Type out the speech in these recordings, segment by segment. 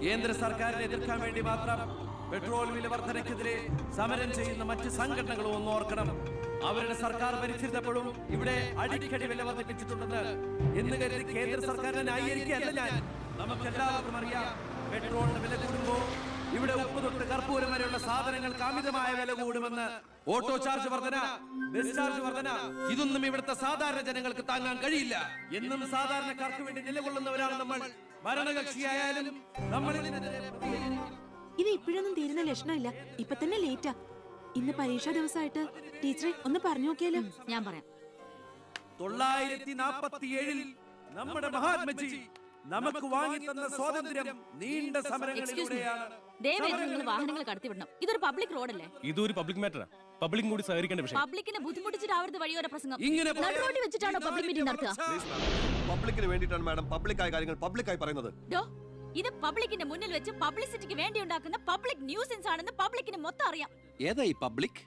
കേന്ദ്ര സർക്കാരിനെ എതിർക്കാൻ വേണ്ടി മാത്രം പെട്രോൾ വില വർധനയ്ക്കെതിരെ സമരം ചെയ്യുന്ന മറ്റ് സംഘടനകളും ഒന്ന് ഓർക്കണം. അവരുടെ സർക്കാർ ഭരിച്ചിരുന്നപ്പോഴും ഇവിടെ അടിക്കടി വില വർദ്ധിപ്പിച്ചിട്ടുണ്ടെന്ന് എന്ന് കരുതി കേന്ദ്ര സർക്കാരിനെ ന്യായീകരിക്കുകയല്ല ഞാൻ. നമുക്കെല്ലാവർക്കും അറിയാം, പെട്രോളിന് വില കൂടുമ്പോൾ ഇവിടെ ഉപ്പ് തൊട്ട് കർപ്പൂരം വരെയുള്ള സാധനങ്ങൾക്ക് അമിതമായ വില കൂടുമെന്ന്. ഓട്ടോ ചാർജ് വർധന, ബസ് ചാർജ് വർധന, ഇതൊന്നും ഇവിടുത്തെ സാധാരണ ജനങ്ങൾക്ക് താങ്ങാൻ കഴിയില്ല. എന്നും സാധാരണക്കാർക്ക് വേണ്ടി നിലകൊള്ളുന്നവരാണ് നമ്മൾ. ഭരണകക്ഷിയായാലും നമ്മൾ ഇത് ഇപ്പോഴൊന്നും തീരുന്ന ലക്ഷണമില്ല. ഇപ്പൊ തന്നെ ലേറ്റാ. ഇന്ന് പരീക്ഷാ ദിവസമായിട്ട് ടീച്ചറെ ഒന്ന് പറഞ്ഞു നോക്കിയാലോ? ഞാൻ പറയാം. 947 നമ്മുടെ മഹാത്മജി നമുക്ക് വാങ്ങിത്തന്ന സ്വാതന്ത്ര്യം നീണ്ട സമരങ്ങളിലൂടെയാണ്. നിങ്ങൾ വാഹനങ്ങൾ കടത്തിവിടണം. ഇതൊരു പബ്ലിക് റോഡല്ലേ? ഇതൊരു പബ്ലിക് മാറ്ററാ. പബ്ലിക് കൂടി സഹകരിക്കേണ്ട വിഷയം. പബ്ലിക്കിനെ ബുദ്ധിമുട്ടിച്ചിട്ടാവരുത് വഴിയോര പ്രസംഗം. ഇങ്ങനെ റോഡിൽ വെച്ചിട്ടാണോ പബ്ലിക് മീറ്റിംഗ് നടത്തുക? പബ്ലിക്കിന് വേണ്ടിയിട്ടാണ് മാഡം പബ്ലിക്കായ കാര്യങ്ങൾ പബ്ലിക്കായി പറയുന്നത്. ഇത് പബ്ലിക്കിന്റെ മുന്നിൽ വെച്ച് പബ്ലിസിറ്റിക്ക് വേണ്ടി ഉണ്ടാക്കുന്ന പബ്ലിക് ന്യൂസൻസ് ആണെന്ന് പബ്ലിക്കിന് മൊത്തം അറിയാം. ഏതാ ഈ പബ്ലിക്?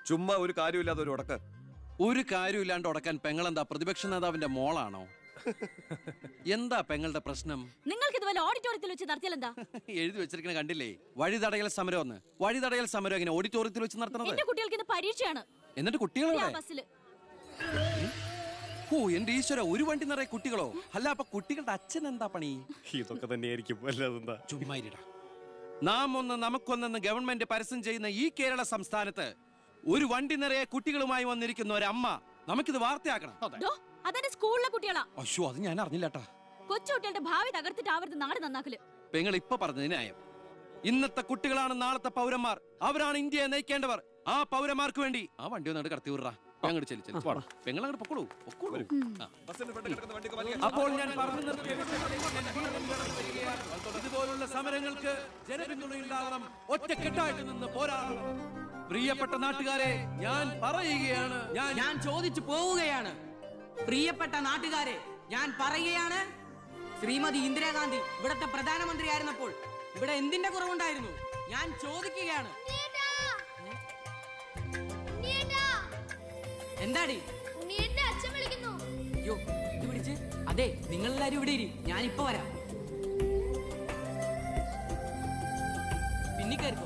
ചുമ്മാ ഒരു കാര്യമില്ലാതെ ഒരു ഉടക്ക്. ഒരു കാര്യമില്ലാണ്ട് ഉടക്കാൻ പെങ്ങളെന്താ പ്രതിപക്ഷ നേതാവിന്റെ മോളാണോ? എന്താ പെങ്ങളുടെ പ്രശ്നം? നിങ്ങൾക്ക് ഇതുപോലെ ഓഡിറ്റോറിയത്തിൽ വെച്ച് നടത്തിയാൽ എന്താ? എഴുതി വെച്ചിരിക്കണ കണ്ടില്ലേ, വഴിതടയൽ സമരം ഒന്ന്. വഴിതടയൽ സമരം എങ്ങനെ ഓഡിറ്റോറിയത്തിൽ വെച്ച് നടത്തണത്? എന്റെ കുട്ടികൾക്ക് ഇന്ന് പരീക്ഷയാണ്. എന്നിട്ട് കുട്ടികളെ ബസ്സിൽ. ഓ എന്റെ ഈശ്വര, ഒരു വണ്ടി നിറയെ കുട്ടികളോ? അല്ല, അപ്പൊ കുട്ടികളുടെ അച്ഛൻ എന്താ പണി? ഇതൊക്കെ തന്നെയായിരിക്കും. അല്ലാതെന്താ? ചുമ്മാരിടാ. നാം ഒന്ന് നമുക്കൊന്നെന്ന് ഗവൺമെന്റ് പരസ്യം ചെയ്യുന്ന ഈ കേരള സംസ്ഥാനത്ത് ഒരു വണ്ടി നിറയെ കുട്ടികളുമായി വന്നിരിക്കുന്ന ഒരമ്മ നമുക്കിത് വാർത്തയാക്കണം. അതെന്റെ സ്കൂളിലെ കുട്ടികളാ. അയ്യോ, അത് ഞാൻ അറിഞ്ഞില്ലട്ടാ. കൊച്ചുകുട്ടികളുടെ ഭാവി തകർത്തിട്ടാവരുത് നാട് നന്നാക്കല്. പെങ്ങൾ ഇപ്പൊ പറഞ്ഞത് ന്യായം. ഇന്നത്തെ കുട്ടികളാണ് നാളത്തെ പൗരന്മാർ. അവരാണ് ഇന്ത്യയെ നയിക്കേണ്ടവർ. ആ പൗരന്മാർക്ക് വേണ്ടി ആ വണ്ടി ഒന്ന് കടത്തി വിടറാ. പെങ്ങളങ്ങോട്ട് പൊക്കോളൂ. അപ്പോൾ ഞാൻ പറഞ്ഞു നിർത്തിയ ഇതുപോലുള്ള സമരങ്ങൾക്ക് ജനപിന്തുണയുണ്ടാകണം. ഒറ്റക്കെട്ടായിട്ട് നിന്ന് പോരാടണം. പ്രിയപ്പെട്ട നാട്ടുകാരെ, ഞാൻ പറയുകയാണ്, ഞാൻ ചോദിച്ചു പോവുകയാണ്. പ്രിയപ്പെട്ട നാട്ടുകാരെ, ഞാൻ പറയുകയാണ്, ശ്രീമതി ഇന്ദിരാഗാന്ധി ഇവിടത്തെ പ്രധാനമന്ത്രി ആയിരുന്നപ്പോൾ ഇവിടെ എന്തിന്റെ കുറവുണ്ടായിരുന്നു? ഞാൻ ചോദിക്കുകയാണ്. എന്താടി? അയ്യോ, ഇത് പിടിച്ച്. അതെ, നിങ്ങളെല്ലാരും ഇവിടെ ഇരി, ഞാനിപ്പോ വരാം. പിന്നിക്കായിരിക്കോ?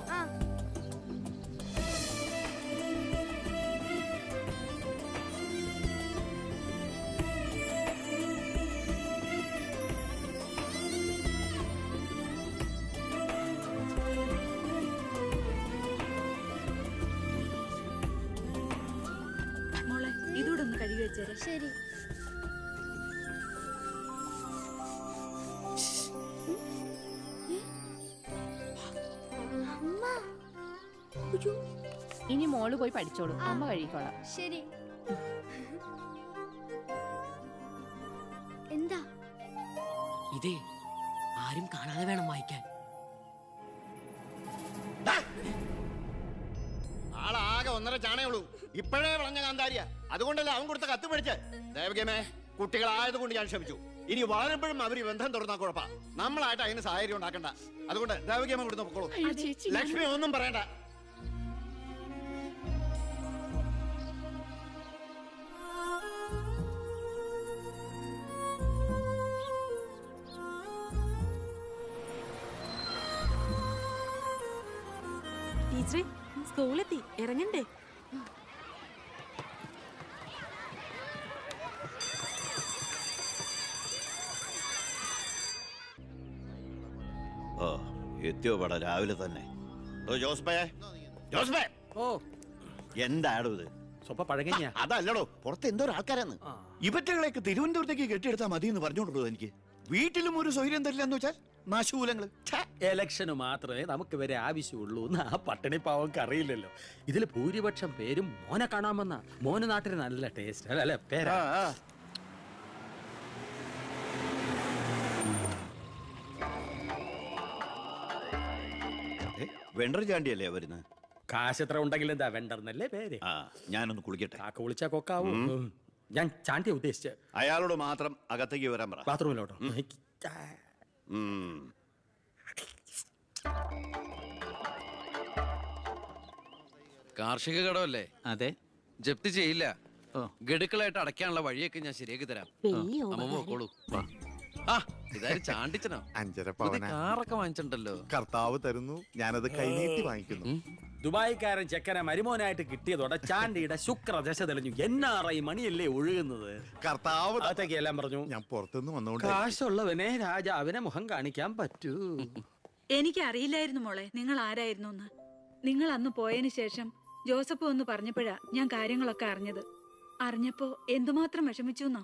ഇതൂടെ ഒന്ന് കഴുകി വെച്ചേരെ. ശരി. ഇനി മോള് പോയി പഠിച്ചോളൂ, അമ്മ കഴിക്കോളാം. ശരി. എന്താ? ഇതേ ആരും കാണാതെ വേണം വായിക്കാൻ. ആളാകെ 1.5 ചാണേ ഉള്ളൂ. ഇപ്പോഴേ വിളഞ്ഞ കാന്താരിയ. അതുകൊണ്ടല്ലേ അവൻ കൊടുത്ത കത്ത് പഠിച്ച്. ദേവകേമേ, കുട്ടികളായതുകൊണ്ട് ഞാൻ ക്ഷമിച്ചു. ഇനി വളരുമ്പോഴും അവർ ബന്ധം തുറന്നാ കുഴപ്പാ. നമ്മളായിട്ട് അതിന് സാഹചര്യം ഉണ്ടാക്കണ്ട. അതുകൊണ്ട് ദേവകേമ കൊടുത്ത് പൊക്കോളൂ. ലക്ഷ്മി ഒന്നും പറയണ്ട. ടീച്ചറെ, സ്കൂളെത്തി, ഇറങ്ങണ്ടേ? ഓ, എത്തിയോ പട രാവിലെ തന്നെ. ഓ, എന്താടോ ഇത്? അതല്ലടോ, പുറത്ത് എന്തോ ആൾക്കാരാന്ന്. ഇവറ്റകളെയൊക്കെ തിരുവനന്തപുരത്തേക്ക് കെട്ടിയെടുത്താൽ മതി എന്ന് പറഞ്ഞോണ്ടോ എനിക്ക്. വീട്ടിലും ഒരു സൗകര്യം തരില്ല എന്ന് വെച്ചാൽ നാശൂലങ്ങള്. എലക്ഷന് മാത്രമേ നമുക്ക് വരെ ആവശ്യമുള്ളൂ എന്ന് ആ പട്ടിണി പാവർക്ക് അറിയില്ലല്ലോ. ഇതിൽ ഭൂരിപക്ഷം പേരും മോനെ കാണാമെന്ന. മോന് നാട്ടിന് നല്ല ടേസ്റ്റ് അല്ലെ പേരാ. വെണ്ടർ ചാണ്ടിയല്ലേ വരുന്നത്? കാശ് എത്ര ഉണ്ടെങ്കിൽ എന്താ വെണ്ടർന്നല്ലേ പേര്. ഞാനൊന്ന് കുളിക്കട്ടെ. കാക്ക വിളിച്ചാ കൊക്കാവും. ഞാൻ ചാണ്ടിയെ ഉദ്ദേശിച്ച്. അയാളോട് മാത്രം അകത്തേക്ക് വരാൻ പറ. ബാത്റൂമിലോട്ടോ? കാർഷിക കടമല്ലേ? അതെ. ജപ്തി ചെയ്യില്ല. ഗഡുക്കളായിട്ട് അടയ്ക്കാനുള്ള വഴിയൊക്കെ ഞാൻ ശരിയാക്കി തരാം. അമ്മ പോക്കോളൂ. ഇതാരും ചാണ്ടിച്ചനോ? 5.5 പുതിയ പവന കാറൊക്കെ വാങ്ങിച്ചിട്ടുണ്ടല്ലോ. കർത്താവ് തരുന്നു, ഞാനത് കൈനീട്ടി വാങ്ങിക്കുന്നു. ദുബായിക്കാരൻ ചെക്കനെ മരുമോനായിട്ട് കിട്ടിയതോടെ ചാണ്ടിയുടെ ശുക്രദശ തെളിഞ്ഞു. NRI മണിയല്ലേ ഒഴുകുന്നത്. കർത്താവ് അകത്തേക്ക് എല്ലാം പറഞ്ഞു. ഞാൻ പുറത്തുനിന്ന് വന്നോണ്ട് കാശുള്ളവനെ രാജാവിനെ മുഖം കാണിക്കാൻ പറ്റൂ. എനിക്കറിയില്ലായിരുന്നു മോളെ നിങ്ങൾ ആരായിരുന്നു എന്ന്. നിങ്ങൾ അന്ന് പോയതിനു ശേഷം ജോസഫ് ഒന്ന് പറഞ്ഞപ്പോഴാ ഞാൻ കാര്യങ്ങളൊക്കെ അറിഞ്ഞത്. അറിഞ്ഞപ്പോ എന്തുമാത്രം വിഷമിച്ചു എന്നോ.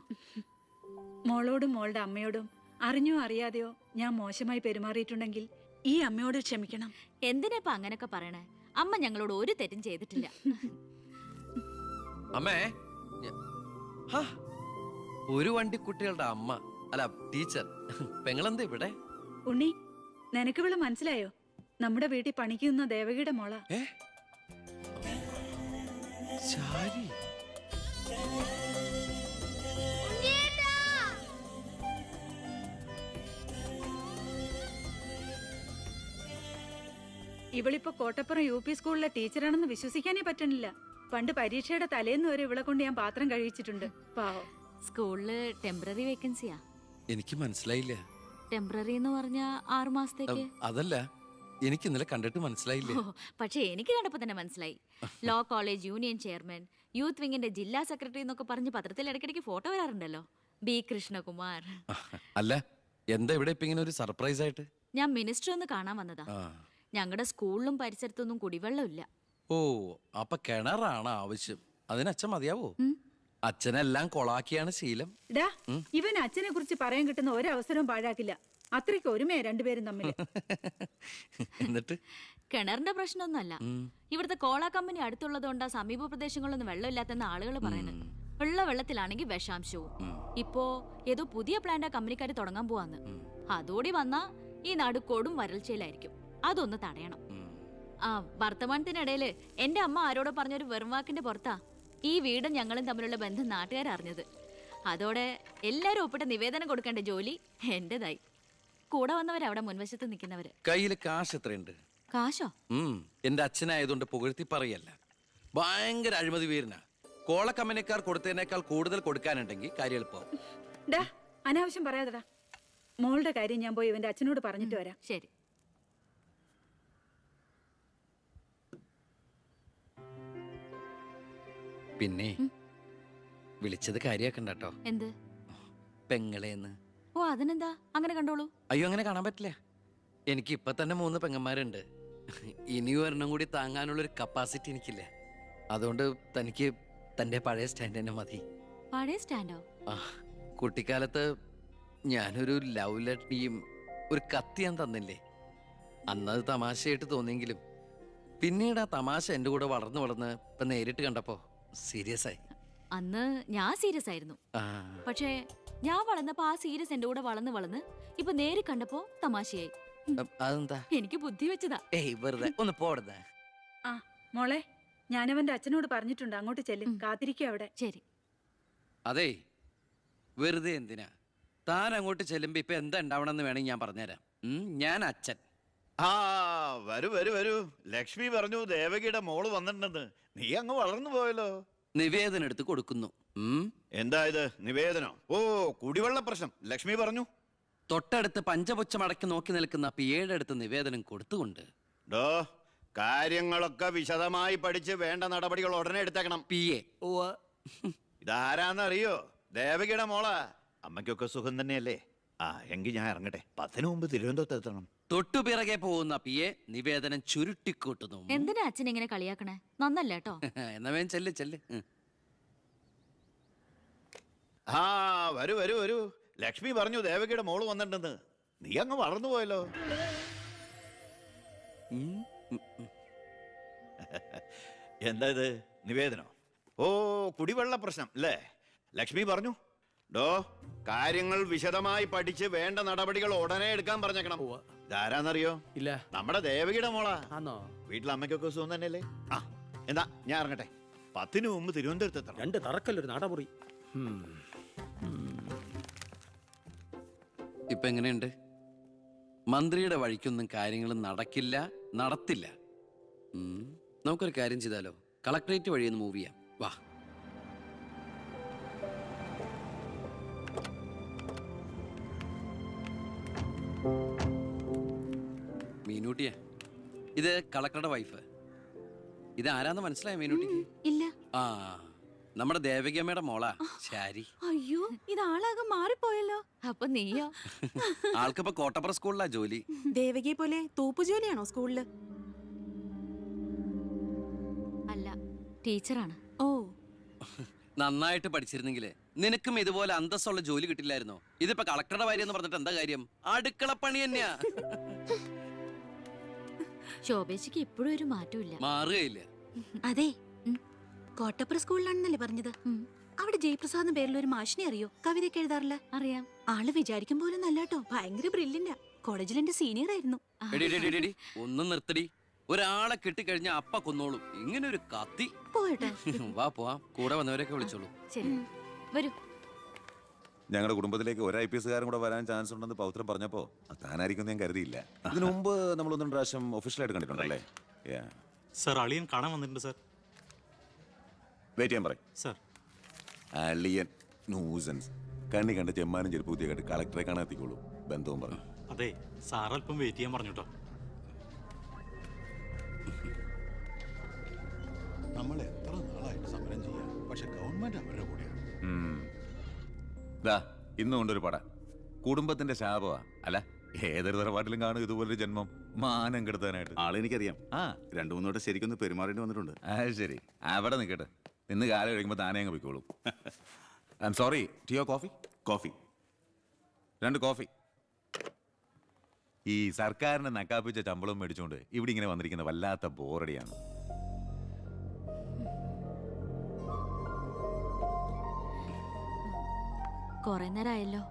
മോളോടും മോളുടെ അമ്മയോടും അറിഞ്ഞോ അറിയാതെയോ ഞാൻ മോശമായി പെരുമാറിയിട്ടുണ്ടെങ്കിൽ ഈ അമ്മയോട് ക്ഷമിക്കണം. എന്തിനാ അങ്ങനൊക്കെ പറയണേ? അമ്മ ഞങ്ങളോട് ഒരു തെറ്റും ചെയ്തിട്ടില്ല. അമ്മേ, ഹാ, ഒരു വണ്ടിക്കുട്ടികളുടെ അമ്മ അല്ല ടീച്ചർ പെങ്ങളെന്താ ഇവിടെ? ഉണ്ണി, നിനക്ക് ഇവള് മനസ്സിലായോ? നമ്മുടെ വീട്ടിൽ പണിക്ക് നിന്ന ദേവകിയുടെ മോള. ശാരി, ഇവളിപ്പോ കോട്ടപ്പുറം UP സ്കൂളിലെ ടീച്ചറാണെന്ന് വിശ്വസിക്കാനേ പറ്റണില്ല. പണ്ട് പരീക്ഷയുടെ തലേന്ന് വരെ ഇവളെ കൊണ്ട് ഞാൻ പാത്രം കഴിച്ചിട്ടുണ്ട്. പാവം. സ്കൂളില് ടെമ്പററി വേക്കൻസിയാ. എനിക്ക് മനസ്സിലായില്ല. ടെമ്പററി എന്ന് പറഞ്ഞ 6 മാസത്തേക്ക്. അതല്ല, എനിക്ക് ഇന്നലെ കണ്ടിട്ട് മനസ്സിലായില്ല. പക്ഷെ എനിക്ക് കണ്ടപ്പോ തന്നെ മനസ്സിലായി. Law college union chairman, youth വിങ്ങിന്റെ ജില്ലാ സെക്രട്ടറി എന്നൊക്കെ പറഞ്ഞ് പത്രത്തിൽ ഇടയ്ക്കിടയ്ക്ക് ഫോട്ടോ വരാറുണ്ടല്ലോ. B. കൃഷ്ണകുമാർ. അല്ല, എന്താ ഇവിടെ ഇപ്പൊ ഇങ്ങനെ ഒരു സർപ്രൈസ് ആയിട്ട്? ഞാൻ മിനിസ്റ്റർ ഒന്ന് കാണാൻ വന്നതാ. ഞങ്ങളുടെ സ്കൂളിലും പരിസരത്തൊന്നും കുടിവെള്ളമില്ല. ഓ, അപ്പൊ കിണറാണ് ആവശ്യം. അതിന് അച്ഛൻ മതിയാവോ? അച്ഛനെല്ലാം കൊളാക്കിയാണ് ശീലം. ഇവൻ അച്ഛനെ കുറിച്ച് പറയാൻ കിട്ടുന്ന ഒരവസരവും പാഴാക്കില്ല. അത്രയ്ക്ക് ഒരുമയാ രണ്ടുപേരും തമ്മിൽ. എന്നിട്ട് കിണറിന്റെ പ്രശ്നമൊന്നുമല്ല. ഇവിടുത്തെ കോള കമ്പനി അടുത്തുള്ളതുകൊണ്ടാ സമീപ പ്രദേശങ്ങളിലൊന്നും വെള്ളമില്ലാത്തെന്ന് ആളുകൾ പറയുന്നത്. ഉള്ള വെള്ളത്തിലാണെങ്കിൽ വിഷാംശവും. ഇപ്പോ ഏതോ പുതിയ പ്ലാന്റ് കമ്പനിക്കാർ തുടങ്ങാൻ പോവാന്ന്. അതോടി വന്നാ ഈ നാട് കൊടും വരൾച്ചയിലായിരിക്കും. അതൊന്ന് തടയണം. ആ വർത്തമാനത്തിനിടയില് എന്റെ അമ്മ ആരോടോ പറഞ്ഞൊരു വെറും വാക്കിന്റെ പുറത്താ ഈ വീടും ഞങ്ങളും തമ്മിലുള്ള ബന്ധം നാട്ടുകാരറിഞ്ഞത്. അതോടെ എല്ലാരും ഒപ്പിട്ട നിവേദനം കൊടുക്കേണ്ട ജോലി എന്റേതായി. കൂടെ വന്നവരവിടെ മുൻവശത്ത് നിൽക്കുന്നവര്. കയ്യില് കാശ് എത്രയുണ്ട്? കാശോ? എന്റെ അച്ഛനായതുകൊണ്ട് പുകഴ്ത്തി പറയല്ല. ഭയങ്കര അഴിമതി വീരനാ. കോള കമ്പനിക്കാർ കൊടുത്തതിനേക്കാൾ കൂടുതൽ കൊടുക്കാനുണ്ടെങ്കിൽ കാര്യം എളുപ്പമാവും. അനാവശ്യം പറയാതെടാ. മോളുടെ കാര്യം ഞാൻ പോയി ഇവന്റെ അച്ഛനോട് പറഞ്ഞിട്ട് വരാം. ശരി. പിന്നെ വിളിച്ചത് കാര്യാക്കണ്ട കേട്ടോ. എന്ത്? പെങ്ങളേന്ന്. ഓ, അതിനെന്താ? അങ്ങനെ കണ്ടോളൂ. അയ്യോ, അങ്ങനെ കാണാൻ പറ്റില്ല. എനിക്ക് ഇപ്പൊ തന്നെ 3 പെങ്ങന്മാരുണ്ട്. ഇനി ഒരെണ്ണം കൂടി താങ്ങാനുള്ളൊരു കപ്പാസിറ്റി എനിക്കില്ല. അതുകൊണ്ട് തനിക്ക് തന്റെ പഴയ സ്റ്റാൻഡ് തന്നെ മതി. പഴയ സ്റ്റാൻഡോ? ആ, കുട്ടിക്കാലത്ത് ഞാനൊരു ലവ് ലെറ്ററിയും ഒരു കത്തി ഞാൻ തന്നില്ലേ. അന്നത് തമാശയായിട്ട് തോന്നിയെങ്കിലും പിന്നീട് ആ തമാശ എന്റെ കൂടെ വളർന്ന് വളർന്ന് ഇപ്പൊ നേരിട്ട് കണ്ടപ്പോ സീരിയസ് ആയി. അന്ന് ഞാൻ സീരിയസ് ആയിരുന്നു. പക്ഷേ ഞാൻ വളർന്നപ്പോ ആ സീരിയസ് എന്റെ കൂടെ വളർന്ന് വളർന്ന് ഇപ്പൊ നേരി കണ്ടപ്പോ തമാശയായി. അതെന്താ? എനിക്ക് ബുദ്ധി വെച്ചതാ. ഏയ്, വെറുതെ ഒന്ന് പോടുന്നേ. ആ മോളെ, ഞാനവന്റെ അച്ഛനോട് പറഞ്ഞിട്ടുണ്ട്. അങ്ങോട്ട് ചെല്ലും. കാത്തിരിക്കുക അവിടെ. ശരി. അതെ, വെറുതെ എന്തിനാ? താൻ അങ്ങോട്ട് ചെല്ലുമ്പോ ഇപ്പൊ എന്താ ഉണ്ടാവണമെന്ന് വേണമെങ്കിൽ ഞാൻ പറഞ്ഞുതരാം. ഞാൻ അച്ഛൻ. ആ വരൂ വരൂ വരൂ. ലക്ഷ്മി പറഞ്ഞു ദേവകിയുടെ മോള് വന്നിട്ടുണ്ടെന്ന്. നീ അങ്ങ് വളർന്നു പോയല്ലോ. നിവേദനം എടുത്ത് കൊടുക്കുന്നു. എന്താ ഇത് നിവേദനം? ഓ, കുടിവെള്ള പ്രശ്നം ലക്ഷ്മി പറഞ്ഞു. തൊട്ടടുത്ത് പഞ്ചപുച്ഛം അടക്കി നോക്കി നിൽക്കുന്ന പിയേടെ അടുത്ത് നിവേദനം കൊടുത്തുകൊണ്ട് കാര്യങ്ങളൊക്കെ വിശദമായി പഠിച്ച് വേണ്ട നടപടികൾ ഉടനെ എടുത്തേക്കണം. പിയെ. ഇതാരാന്നറിയോ? ദേവകിയുടെ മോളാ. അമ്മയ്ക്കൊക്കെ സുഖം തന്നെയല്ലേ? ആ, എങ്കിൽ ഞാൻ ഇറങ്ങട്ടെ. 10 മുമ്പ് തിരുവനന്തപുരത്ത് എത്തണം. തൊട്ടുപിറകെ പോകുന്ന പിയെ നിവേദനം ചുരുട്ടിക്കൂട്ടുന്നു. എന്തിനാ അച്ഛൻ ഇങ്ങനെ കളിയാക്കണേ? നന്നല്ല കേട്ടോ. എന്നാ വേഗം ചെല്ല് ചെല്ല്. ആ വരൂ വരൂ വരൂ. ലക്ഷ്മി പറഞ്ഞു ദേവകിയുടെ മോള് വന്നിട്ടുണ്ടെന്ന്. നീ അങ്ങ് വളർന്നു പോയല്ലോ. എന്താ ഇത് നിവേദനം? ഓ, കുടിവെള്ള പ്രശ്നം അല്ലേ? ലക്ഷ്മി പറഞ്ഞു കാര്യങ്ങൾ വിശദമായി പഠിച്ച് വേണ്ട നടപടികൾ ഉടനെ എടുക്കാൻ പറഞ്ഞേക്കണം. ഇതാരാന്നറിയോ? ഇല്ല. നമ്മുടെ ദേവകിയുടെ മോളാ. ആണോ? വീട്ടിൽ അമ്മയ്ക്കൊക്കെ സുഖം തന്നെയല്ലേ? ആ, എന്താ ഞാൻ ഇറങ്ങട്ടെ. 10 മുമ്പ് തിരുവനന്തപുരത്ത് എത്തണം. 2 തറക്കല്ലൊരു നാടമുറി. ഇപ്പൊ എങ്ങനെയുണ്ട്? മന്ത്രിയുടെ വഴിക്കൊന്നും കാര്യങ്ങൾ നടക്കില്ല, നടത്തില്ല. നമുക്കൊരു കാര്യം ചെയ്താലോ? കളക്ടറേറ്റ് വഴി ഒന്ന് മൂവ് ചെയ്യാം. വാ. മീനൂട്ടിയെ, ഇത് കളക്ടറുടെ വൈഫ്. ഇത് ആരാന്ന് മനസ്സിലായ മീനൂട്ടിക്ക്? ഇല്ല. ആ, നമ്മുടെ ദേവകിയമ്മയുടെ മോളാ ശാരി. അയ്യോ, ഇത് ആളാകെ മാറിപ്പോയല്ലോ. അപ്പൊ നീയോ? ആൾക്കിപ്പോ കോട്ടപ്പുറ സ്കൂളിലാ ജോലി. ദേവകിയെ പോലെ തൂപ്പുജോലിയാണോ സ്കൂളില്? അല്ല, ടീച്ചറാണ്. ഓ, നന്നായിട്ട് പഠിച്ചിരുന്നെങ്കില് നിനക്കും ഇതുപോലെ അന്തസ്സുള്ള ജോലി കിട്ടില്ലായിരുന്നോ? ഇതിപ്പോ കളക്ടറുടെ ഭാര്യ എന്ന് പറഞ്ഞിട്ട് എന്താ കാര്യം? അടുക്കളപ്പണി തന്നെയാ. ശോഭേച്ചിക്ക് ഇപ്പോഴും ഒരു മാറ്റമില്ല. മാറുകയില്ല. അതെ, കോട്ടപ്പുറ സ്കൂളിലാണെന്നല്ലേ പറഞ്ഞത്? അവിടെ ജയപ്രസാദ് പേരിൽ ഒരു മാഷിനെ അറിയോ? കവിതയൊക്കെ എഴുതാറില്ല. അറിയാം. ആള് വിചാരിക്കും പോലും നല്ലാട്ടോ, ഭയങ്കര ബ്രില്യന്റാ. കോളേജിൽ എന്റെ സീനിയർ ആയിരുന്നു. എടി, എടി, എടി, എടി, ഒന്നും നിർത്തടി. ഒരാളെ കിട്ടിക്കഴിഞ്ഞാ അപ്പ കൊന്നോളും. ഇങ്ങനെ ഒരു കത്തി. പോയട്ടെ. വാ പോവാം, കൂടെ വന്നവരൊക്കെ വിളിച്ചോളൂ. ശരി, വരൂ. ഞങ്ങളുടെ കുടുംബത്തിലേക്ക് ഒരു IPS കാരൻ കൂടെ വരാൻ ചാൻസ് ഉണ്ടെന്ന് പൗത്രം പറഞ്ഞപ്പോ താനായിരിക്കും ഞാൻ കരുതിയില്ല. ഇതിനു മുമ്പ് നമ്മൾ ഒന്നും പ്രാവശ്യം ഒഫീഷ്യലായിട്ട് കണ്ടിട്ടുണ്ടല്ലേ? സർ, അളിയൻ കാണാൻ വന്നിട്ടുണ്ട് സർ. വെയിറ്റ് ചെയ്യാൻ പറയും സർ. അളിയൻ ന്യൂസൻസ്. കണ്ണി കണ്ട ചെമ്മാനും ചെരുപ്പ് കുത്തിയ കേട്ട് കളക്ടറെ കാണാൻ എത്തിക്കോളൂ. ബന്ധവും പറഞ്ഞു. അതെ, സാർ അല്പം വെയിറ്റ് ചെയ്യാൻ പറഞ്ഞു കേട്ടോ. നമ്മൾ എത്ര നാളായിട്ട് സമരം ചെയ്യാം, പക്ഷെ ഗവൺമെന്റ് അവരുടെ കൂടെയാണ്. ഇന്ന് കൊണ്ടൊരു പട കുടുംബത്തിന്റെ ശാപമാ. അല്ല, ഏതൊരു തറവാട്ടിലും കാണും ഇതുപോലൊരു ജന്മം. മാനം കെടുത്താനായിട്ട്. ആളെനിക്കറിയാം. രണ്ടു മൂന്നോട്ട് ശരിക്കൊന്ന് പെരുമാറേണ്ടി വന്നിട്ടുണ്ട്. ശരി, അവിടെ നിൽക്കട്ടെ. നിന്ന് കാലം കഴിയുമ്പോൾ താനേ അങ്ങ് പോയിക്കോളും. I am sorry. ടീയോ കോഫി? കോഫി. 2 കോഫി. ഈ സർക്കാരിന്റെ നക്കാപ്പിച്ച ശമ്പളം മേടിച്ചുകൊണ്ട് ഇവിടെ ഇങ്ങനെ വന്നിരിക്കുന്ന വല്ലാത്ത ബോറടിയാണ്. കൊറേ നേരമായല്ലോ.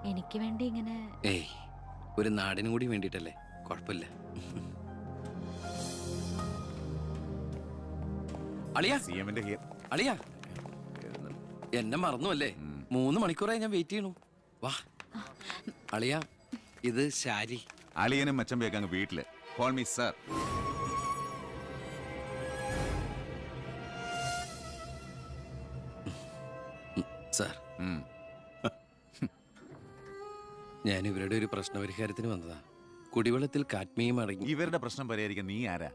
എനിക്ക് വേണ്ടി ഇങ്ങനെ. ഏയ്, ഒരു നാടിനും കൂടി വേണ്ടിട്ടല്ലേ. കുഴപ്പമില്ല. അളിയാ, CM-ന്റെ ഹിയർ. അളിയാ, എന്നെ മറന്നു അല്ലേ? 3 മണിക്കൂറായി ഞാൻ വെയിറ്റ് ചെയ്യണു. വാ അളിയാ, ഇത് ശാരി. അളിയനും മച്ചമ്പയൊക്കെ അങ്ങ് വീട്ടില്. Call me sir. സാർ, ഞാൻ ഇവരുടെ ഒരു പ്രശ്നപരിഹാരത്തിന് വന്നതാ. കുടിവെള്ളത്തിൽ കാഡ്മിയം അടങ്ങി. ഇവരുടെ പ്രശ്നം പരിഹരിക്കാൻ നീ ആരാ?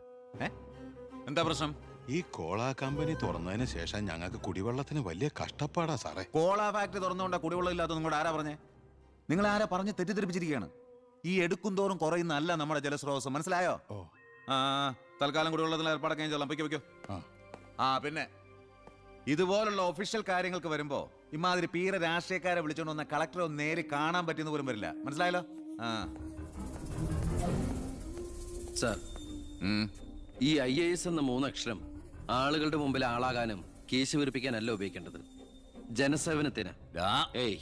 എന്താ പ്രശ്നം? ഈ കോള കമ്പനി തുറന്നതിന് ശേഷം ഞങ്ങൾക്ക് കുടിവെള്ളത്തിന് വലിയ കഷ്ടപ്പാടാ സാറേ. കോള ഫാക്ടറി തുറന്നുകൊണ്ടാ കുടിവെള്ളം ഇല്ലാത്ത നിങ്ങളോട് ആരാ പറഞ്ഞേ? നിങ്ങൾ ആരാ പറഞ്ഞ് തെറ്റിദ്ധരിപ്പിച്ചിരിക്കുകയാണ്. ഈ എടുക്കും തോറും കുറയുന്നല്ല നമ്മുടെ ജലസ്രോതസ്. മനസ്സിലായോ? തൽക്കാലം കുടിവെള്ളത്തിൽ ഏർപ്പാടൊക്കെ ചെയ്തോളാം. പൊയ്ക്കോ. പിന്നെ ഇതുപോലുള്ള ഒഫീഷ്യൽ കാര്യങ്ങൾക്ക് വരുമ്പോ ഇമാതിരി പീര രാഷ്ട്രീയക്കാരെ വിളിച്ചോണ്ട് വന്ന കളക്ടറെ ഒന്ന് നേരി കാണാൻ പറ്റിയെന്ന് പോലും വരില്ല. മനസ്സിലായല്ലോ? സാർ, ഈ IAS എന്ന 3 അക്ഷരം ആളുകളുടെ മുമ്പിൽ ആളാകാനും കേസ് വീർപ്പിക്കാനല്ല ഉപയോഗിക്കേണ്ടത്. ജനസേവനത്തിന്. ഏയ്,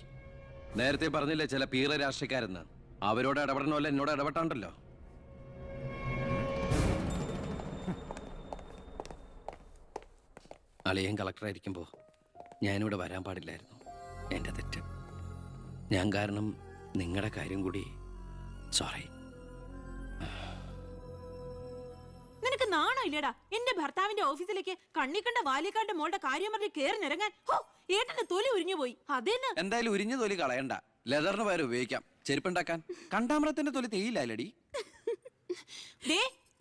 നേരത്തെ പറഞ്ഞില്ലേ ചില പീറ രാഷ്ട്രീയക്കാരെന്ന്. അവരോട് ഇടപെടണമല്ല എന്നോട് ഇടപെട്ടാണ്ടല്ലോ. അളിയൻ കളക്ടറായിരിക്കുമ്പോ ഞാനിവിടെ വരാൻ പാടില്ലായിരുന്നു. എന്റെ തെറ്റ്. ഞാൻ കാരണം നിങ്ങളുടെ കാര്യം കൂടി. സോറി. നിനക്ക് നാണോ ഇല്ലേടാ? എന്റെ ഭർത്താവിന്റെ ഓഫീസിലേക്ക് കണ്ണി കണ്ട വാലിക്കാരുടെ മോളുടെ കാര്യം പറഞ്ഞ് കേറി നിറങ്ങാൻ. ഏട്ടന്റെ തൊലി ഉരിഞ്ഞു പോയി. അതേന്ന്. എന്തായാലും ഉരിഞ്ഞ തൊലി കളയണ്ട. ലെതറിന് പകരം ഉപയോഗിക്കാം. ചെരുപ്പുണ്ടാക്കാൻ. കണ്ടാമറത്തിന്റെ തൊലി തേയില്ലടി.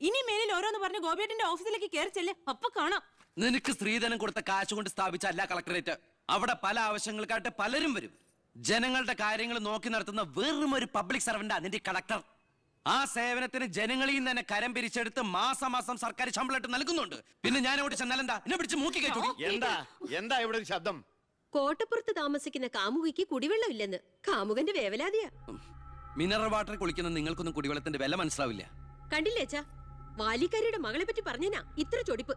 ഇനി മേലിൽ ഓരോന്ന് പറഞ്ഞ് ഗോപിയേട്ടന്റെ ഓഫീസിലേക്ക് കയറി ചെല്ല്. അപ്പൊ കാണാം. നിനക്ക് സ്ത്രീധനം കൊടുത്ത കാശ് കൊണ്ട് സ്ഥാപിച്ച അല്ല കളക്ടറേറ്റ്. അവിടെ പല ആവശ്യങ്ങൾക്കായിട്ട് പലരും വരും. ജനങ്ങളുടെ കാര്യങ്ങൾ നോക്കി നടത്തുന്ന വെറും ഒരു പബ്ലിക് സർവന്റാ നിന്റെ കളക്ടർ. ആ സേവനത്തിന് ജനങ്ങളിൽ നിന്ന് തന്നെ കരം പിരിച്ചെടുത്ത് മാസം സർക്കാർ ശമ്പളം ഇട്ട് നൽകുന്നുണ്ട്. പിന്നെ ഞാൻ അവിടെ ചെന്നാലെന്താ? എന്നെ പിടിച്ച് മൂക്കി കയറ്റു. എന്താ ഇവിടെ ഒരു ശബ്ദം? കോട്ടപ്പുറത്ത് താമസിക്കുന്ന കാമുകിക്ക് കുടിവെള്ളം ഇല്ലെന്ന് കാമുകന്റെ വേവലാതിയാ. മിനറൽ വാട്ടർ കുളിക്കുന്ന നിങ്ങൾക്കൊന്നും കുടിവെള്ളത്തിന്റെ വില മനസ്സിലാവില്ല. കണ്ടില്ലേച്ചാ, വാലിക്കാരിയുടെ മകളെ പറ്റി പറഞ്ഞനാ ഇത്ര ചൊടിപ്പ്.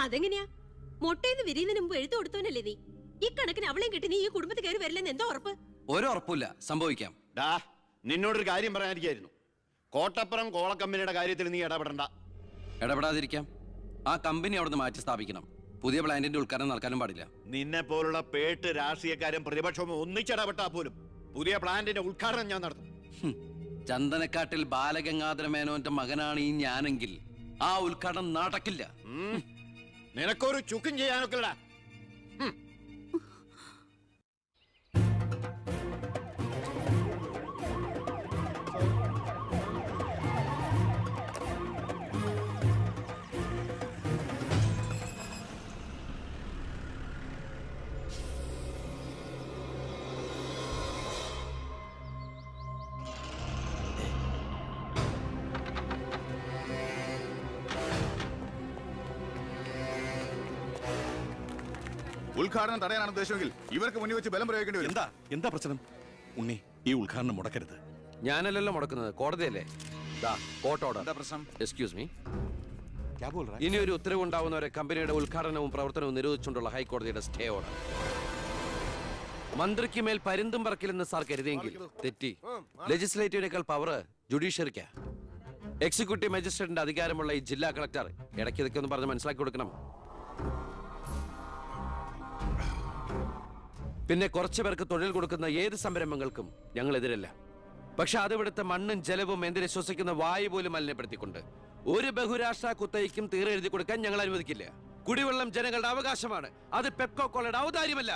അതെങ്ങനെയാ? മൊട്ടയിന്ന് വിരിയുന്നതിന് മുമ്പ് എഴുത്തു കൊടുത്തവനല്ലേ നീ? ഈ കണക്കിന് അവളെയും കെട്ടി നീ ഈ കുടുംബത്തിൽ കയറി വരില്ലെന്ന് എന്തോ ഉറപ്പ്? ഒരു ഉറപ്പില്ല. സംഭവിക്കാം. നിന്നോടൊരു കാര്യം പറയാനിരിക്കായിരുന്നു. കോട്ടപ്പുറം കോള കമ്പനിയുടെ കാര്യത്തിൽ നീ ഇടപെടണ്ട. ഇടപെടാതിരിക്കാം. ആ കമ്പനി അവിടെ നിന്ന് മാറ്റി സ്ഥാപിക്കണം. പുതിയ പ്ലാന്റിന്റെ ഉദ്ഘാടനം നടക്കാനും പാടില്ല. നിന്നെ പോലുള്ള പേട്ട് രാഷ്ട്രീയക്കാരും പ്രതിപക്ഷവും ഒന്നിച്ചിടപെട്ടാ പോലും പുതിയ പ്ലാന്റിന്റെ ഉദ്ഘാടനം ഞാൻ നടത്തും. ചന്ദനക്കാട്ടിൽ ബാലഗംഗാധര മേനോന്റെ മകനാണ് ഈ ഞാനെങ്കിൽ ആ ഉദ്ഘാടനം നടക്കില്ല. നിനക്കൊരു ചുക്കും ചെയ്യാനൊക്കെ. ഉദ്ഘാടനം തടയാനാണ് ഉദ്ദേശമെങ്കിൽ ഇവർക്ക് മുന്നിൽ വെച്ച് ബലം പ്രയോഗിക്കേണ്ടി വരും. എന്താ പ്രശ്നം? ഉണ്ണി, ഈ ഉദ്ഘാടനം മുടക്കരുത്. ഞാനല്ലല്ലോ മുടക്കുന്നത്, കോടതിയല്ലേ. Court order. എന്താ പ്രശ്നം? Excuse me. ഇനി ഒരു ഉത്തരവുണ്ടാവുന്നവരെ കമ്പനിയുടെ ഉദ്ഘാടനവും പ്രവർത്തനവും നിരോധിച്ചുകൊണ്ടുള്ള ഹൈക്കോടതിയുടെ സ്റ്റേ ഓർഡർ. മന്ത്രിക്ക് മേൽ പരുന്തും പറക്കില്ലെന്ന് സാർ കരുതിയെങ്കിൽ തെറ്റി. ലെജിസ്ലേറ്റീവിനേക്കാൾ പവർ ജുഡീഷ്യറിക്കാ. എക്സിക്യൂട്ടീവ് മജിസ്ട്രേറ്റിന്റെ അധികാരമുള്ള ഈ ജില്ലാ കളക്ടർ ഇടയ്ക്ക് ഇതൊക്കെ ഒന്ന് പറഞ്ഞ് മനസ്സിലാക്കി കൊടുക്കണം. പിന്നെ കുറച്ചു പേർക്ക് തൊഴിൽ കൊടുക്കുന്ന ഏത് സംരംഭങ്ങൾക്കും ഞങ്ങൾ എതിരല്ല. പക്ഷെ അതിവിടുത്തെ മണ്ണും ജലവും എന്തിനെ ശ്വസിക്കുന്ന വായു പോലും മലിനപ്പെടുത്തിക്കൊണ്ട് ഒരു ബഹുരാഷ്ട്ര കുത്തയ്ക്കും തീരെ എഴുതി കൊടുക്കാൻ ഞങ്ങൾ അനുവദിക്കില്ല. കുടിവെള്ളം ജനങ്ങളുടെ അവകാശമാണ്, അത് പെപ്കോ കോളയുടെ ഔദാര്യമല്ല.